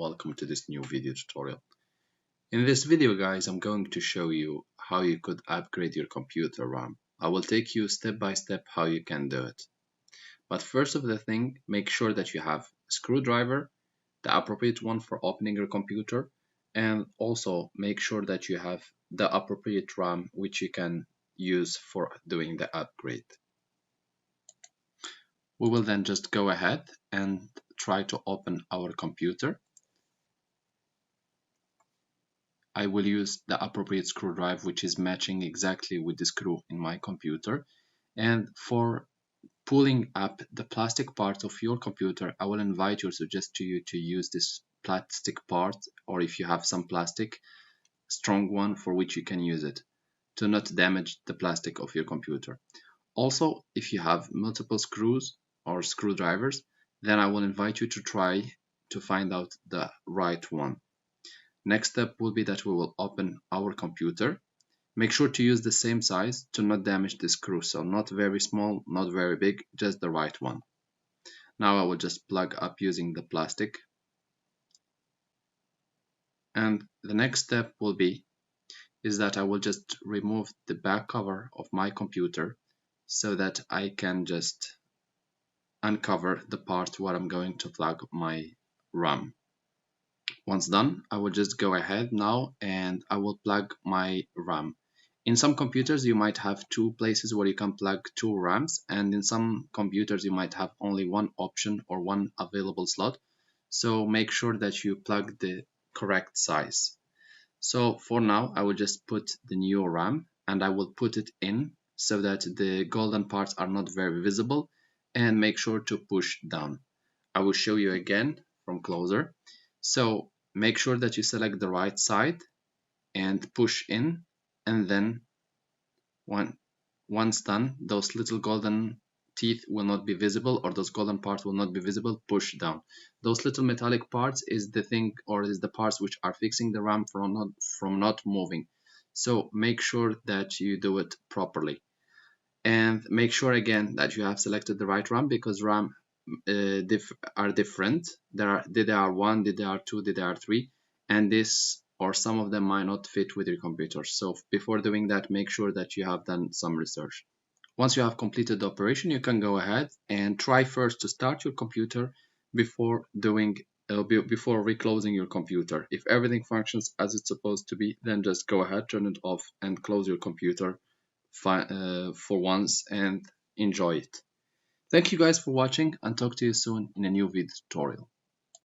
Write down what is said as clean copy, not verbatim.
welcome to this new video tutorial. In this video guys, I'm going to show you how you could upgrade your computer RAM. I will take you step by step how you can do it. But first of the thing, make sure that you have a screwdriver, the appropriate one for opening your computer, and also make sure that you have the appropriate RAM which you can use for doing the upgrade. We will then just go ahead and try to open our computer. I will use the appropriate screwdriver which is matching exactly with the screw in my computer. And for pulling up the plastic part of your computer, I will invite you or suggest to you to use this plastic part, or if you have some plastic, strong one for which you can use it to not damage the plastic of your computer. Also, if you have multiple screws or screwdrivers, then I will invite you to try to find out the right one. Next step will be that we will open our computer. Make sure to use the same size to not damage the screw, so not very small, not very big, just the right one. Now I will just plug up using the plastic. And the next step will be is that I will just remove the back cover of my computer so that I can just uncover the part where I'm going to plug my RAM. Once done, I will just go ahead now and I will plug my RAM. In some computers, you might have two places where you can plug two RAMs, and in some computers, you might have only one option or one available slot. So make sure that you plug the correct size. So for now, I will just put the new RAM and I will put it in so that the golden parts are not very visible, and make sure to push down. I will show you again from closer. So make sure that you select the right side and push in, and then once done, those little golden teeth will not be visible, or those golden parts will not be visible. Push down. Those little metallic parts is the thing, or is the parts which are fixing the RAM from not moving. So make sure that you do it properly, and make sure again that you have selected the right RAM, because RAM are different. There are DDR1, DDR2, DDR3, and this or some of them might not fit with your computer. So before doing that, make sure that you have done some research. Once you have completed the operation, you can go ahead and try first to start your computer before reclosing your computer. If everything functions as it's supposed to be, then just go ahead, turn it off, and close your computer for once and enjoy it. Thank you guys for watching, and talk to you soon in a new video tutorial.